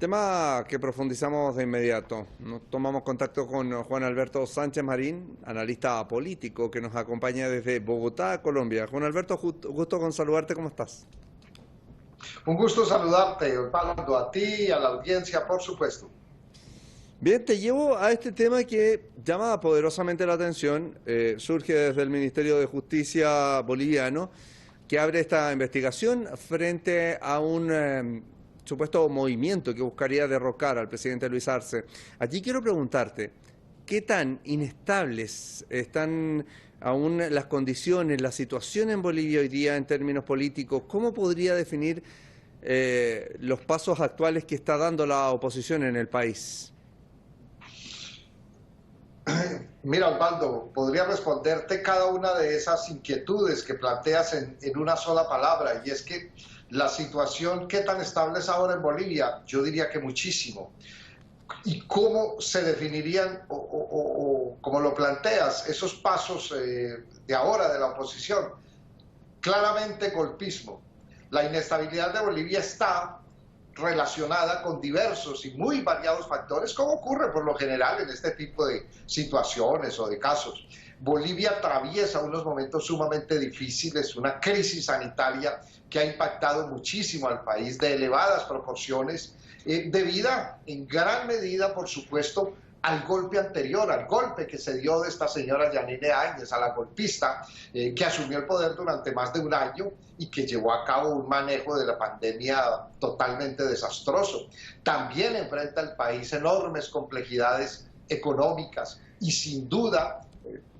Tema que profundizamos de inmediato. Nos tomamos contacto con Juan Alberto Sánchez Marín, analista político que nos acompaña desde Bogotá, Colombia. Juan Alberto, gusto con saludarte, ¿cómo estás? Un gusto saludarte, Osvaldo, a ti y a la audiencia, por supuesto. Bien, te llevo a este tema que llama poderosamente la atención. Surge desde el Ministerio de Justicia boliviano, que abre esta investigación frente a un supuesto movimiento que buscaría derrocar al presidente Luis Arce. Allí quiero preguntarte, ¿qué tan inestables están aún las condiciones, la situación en Bolivia hoy día en términos políticos? ¿Cómo podría definir los pasos actuales que está dando la oposición en el país? Mira, Osvaldo, podría responderte cada una de esas inquietudes que planteas en una sola palabra, y es que la situación, ¿qué tan estable es ahora en Bolivia? Yo diría que muchísimo. ¿Y cómo se definirían, o como lo planteas, esos pasos de ahora de la oposición? Claramente golpismo. La inestabilidad de Bolivia está relacionada con diversos y muy variados factores, como ocurre por lo general en este tipo de situaciones o de casos. Bolivia atraviesa unos momentos sumamente difíciles, una crisis sanitaria que ha impactado muchísimo al país de elevadas proporciones, debida en gran medida, por supuesto, al golpe anterior, al golpe que se dio de esta señora Yanine Áñez, a la golpista que asumió el poder durante más de un año y que llevó a cabo un manejo de la pandemia totalmente desastroso. También enfrenta el país enormes complejidades económicas y sin duda,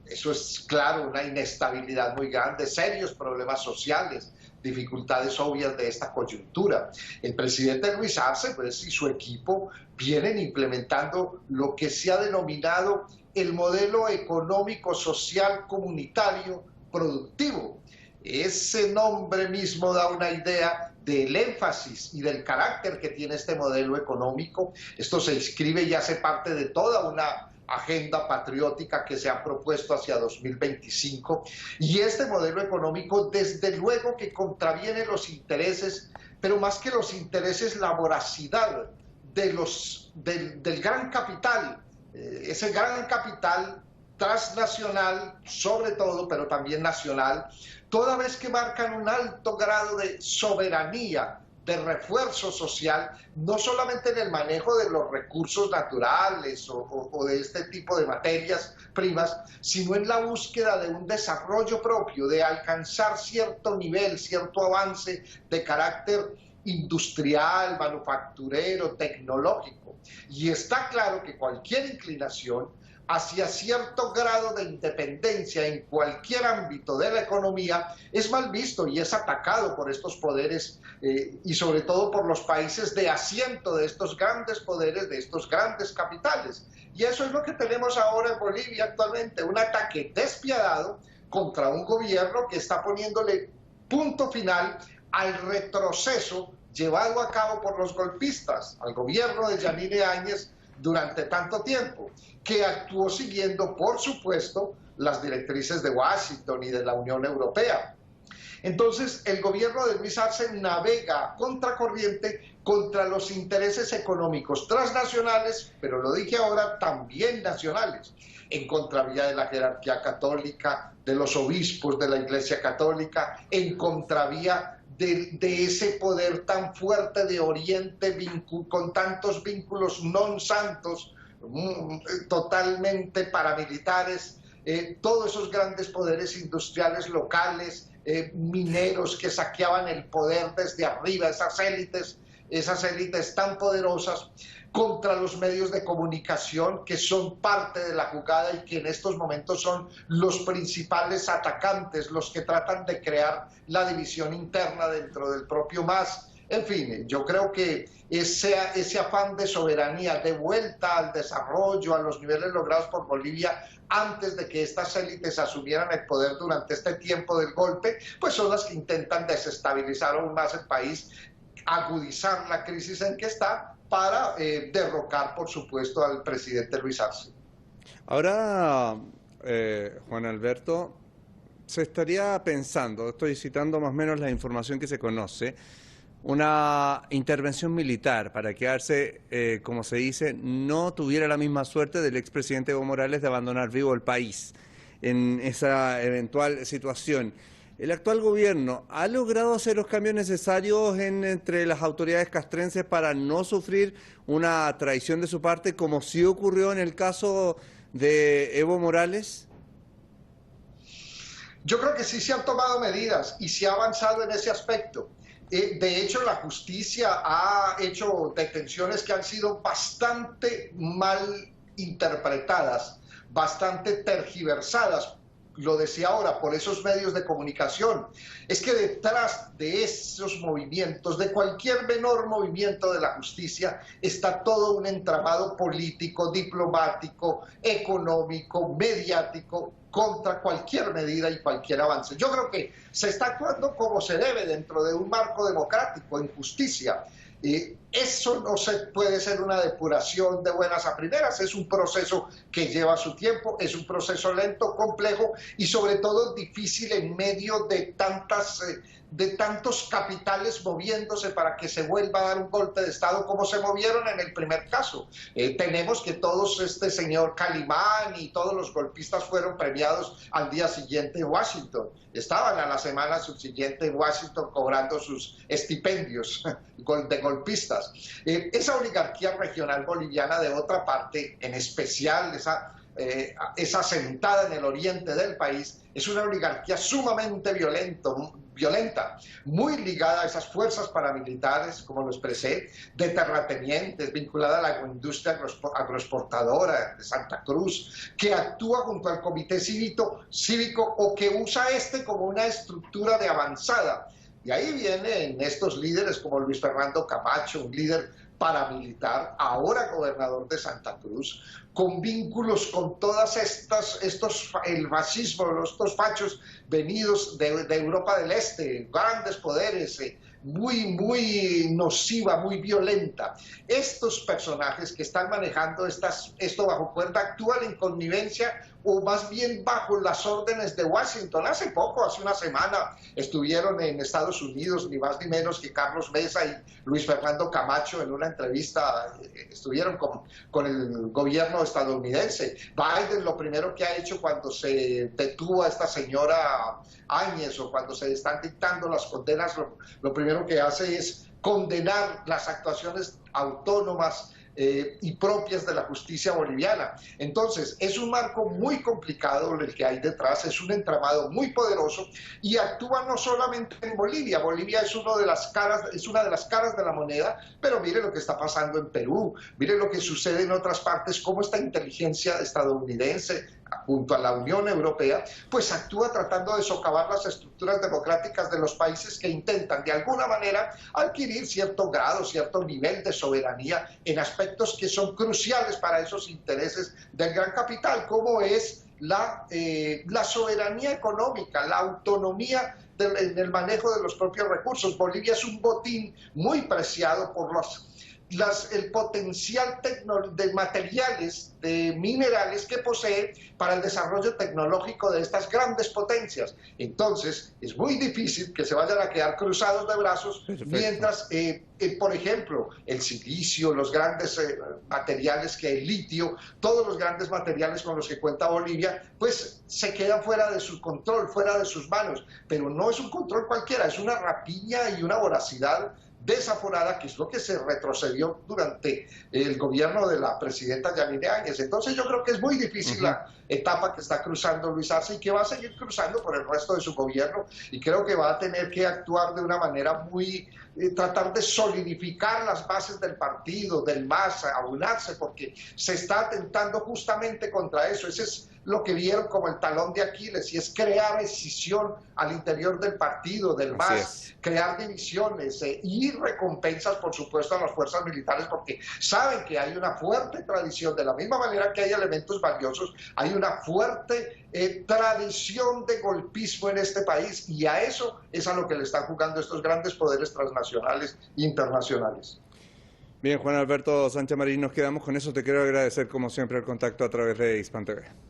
eso es claro, una inestabilidad muy grande, serios problemas sociales, dificultades obvias de esta coyuntura. El presidente Luis Arce, pues, y su equipo vienen implementando lo que se ha denominado el modelo económico, social, comunitario, productivo. Ese nombre mismo da una idea del énfasis y del carácter que tiene este modelo económico. Esto se inscribe y hace parte de toda una agenda patriótica que se ha propuesto hacia 2025, y este modelo económico desde luego que contraviene los intereses, pero más que los intereses, la voracidad del gran capital, ese gran capital transnacional sobre todo, pero también nacional, toda vez que marcan un alto grado de soberanía, de refuerzo social, no solamente en el manejo de los recursos naturales o de este tipo de materias primas, sino en la búsqueda de un desarrollo propio, de alcanzar cierto nivel, cierto avance de carácter industrial, manufacturero, tecnológico. Y está claro que cualquier inclinación hacia cierto grado de independencia en cualquier ámbito de la economía es mal visto y es atacado por estos poderes y sobre todo por los países de asiento de estos grandes poderes, de estos grandes capitales. Y eso es lo que tenemos ahora en Bolivia actualmente, un ataque despiadado contra un gobierno que está poniéndole punto final al retroceso llevado a cabo por los golpistas, al gobierno de Yanine Áñez durante tanto tiempo, que actuó siguiendo, por supuesto, las directrices de Washington y de la Unión Europea. Entonces, el gobierno de Luis Arce navega contracorriente contra los intereses económicos transnacionales, pero lo dije ahora, también nacionales, en contravía de la jerarquía católica, de los obispos de la Iglesia Católica, en contravía de ese poder tan fuerte de Oriente, con tantos vínculos non santos, totalmente paramilitares, todos esos grandes poderes industriales locales, mineros que saqueaban el poder desde arriba, esas élites tan poderosas, contra los medios de comunicación que son parte de la jugada y que en estos momentos son los principales atacantes, los que tratan de crear la división interna dentro del propio MAS. En fin, yo creo que ese afán de soberanía, de vuelta al desarrollo, a los niveles logrados por Bolivia antes de que estas élites asumieran el poder durante este tiempo del golpe, pues son las que intentan desestabilizar aún más el país, agudizar la crisis en que está para derrocar, por supuesto, al presidente Luis Arce. Ahora, Juan Alberto, se estaría pensando, estoy citando más o menos la información que se conoce, una intervención militar para que Arce, como se dice, no tuviera la misma suerte del expresidente Evo Morales de abandonar vivo el país en esa eventual situación. ¿El actual gobierno ha logrado hacer los cambios necesarios entre las autoridades castrenses para no sufrir una traición de su parte, como sí ocurrió en el caso de Evo Morales? Yo creo que sí se han tomado medidas y se ha avanzado en ese aspecto. De hecho, la justicia ha hecho detenciones que han sido bastante mal interpretadas, bastante tergiversadas, lo decía ahora, por esos medios de comunicación. Es que detrás de esos movimientos, de cualquier menor movimiento de la justicia, está todo un entramado político, diplomático, económico, mediático, contra cualquier medida y cualquier avance. Yo creo que se está actuando como se debe dentro de un marco democrático, en justicia. Eso no se puede ser una depuración de buenas a primeras, es un proceso que lleva su tiempo, es un proceso lento, complejo y sobre todo difícil en medio de tantos capitales moviéndose para que se vuelva a dar un golpe de Estado como se movieron en el primer caso. Tenemos que todos, este señor Calimán y todos los golpistas fueron premiados al día siguiente en Washington. Estaban a la semana subsiguiente en Washington cobrando sus estipendios de golpistas. Esa oligarquía regional boliviana, de otra parte, en especial esa sentada en el oriente del país, es una oligarquía sumamente violenta, muy ligada a esas fuerzas paramilitares, como lo expresé, de terratenientes, vinculada a la industria agroexportadora de Santa Cruz, que actúa junto al comité cívico o que usa como una estructura de avanzada. Y ahí vienen estos líderes como Luis Fernando Camacho, un líder paramilitar, ahora gobernador de Santa Cruz, con vínculos con todas el fascismo, estos fachos venidos de Europa del Este, grandes poderes, muy nociva, muy violenta. Estos personajes que están manejando esto bajo cuerda actúan en connivencia o más bien bajo las órdenes de Washington. Hace una semana, estuvieron en Estados Unidos, ni más ni menos que Carlos Mesa y Luis Fernando Camacho en una entrevista, estuvieron con el gobierno estadounidense. Biden lo primero que ha hecho cuando se detuvo a esta señora Áñez o cuando se están dictando las condenas, lo primero que hace es condenar las actuaciones autónomas y propias de la justicia boliviana. Entonces, es un marco muy complicado el que hay detrás, es un entramado muy poderoso y actúa no solamente en Bolivia. Bolivia es una de las caras de la moneda, pero mire lo que está pasando en Perú, mire lo que sucede en otras partes, cómo esta inteligencia estadounidense junto a la Unión Europea, pues actúa tratando de socavar las estructuras democráticas de los países que intentan de alguna manera adquirir cierto grado, cierto nivel de soberanía en aspectos que son cruciales para esos intereses del gran capital, como es la soberanía económica, la autonomía en el manejo de los propios recursos. Bolivia es un botín muy preciado por el potencial de materiales, de minerales que posee para el desarrollo tecnológico de estas grandes potencias. Entonces, es muy difícil que se vayan a quedar cruzados de brazos. Perfecto. Mientras, por ejemplo, el silicio, los grandes materiales el litio, todos los grandes materiales con los que cuenta Bolivia, pues se quedan fuera de su control, fuera de sus manos. Pero no es un control cualquiera, es una rapiña y una voracidad desaforada, que es lo que se retrocedió durante el gobierno de la presidenta Yanine Áñez. Entonces yo creo que es muy difícil la etapa que está cruzando Luis Arce y que va a seguir cruzando por el resto de su gobierno, y creo que va a tener que actuar de una manera tratar de solidificar las bases del partido, del MAS, aunarse, porque se está atentando justamente contra eso. Ese es lo que vieron como el talón de Aquiles, y es crear escisión al interior del partido, del MAS, crear divisiones y recompensas, por supuesto, a las fuerzas militares, porque saben que hay una fuerte tradición, de la misma manera que hay elementos valiosos, hay una fuerte tradición de golpismo en este país, y a eso es a lo que le están jugando estos grandes poderes transnacionales e internacionales. Bien, Juan Alberto Sánchez Marín, nos quedamos con eso. Te quiero agradecer como siempre el contacto a través de Hispan TV.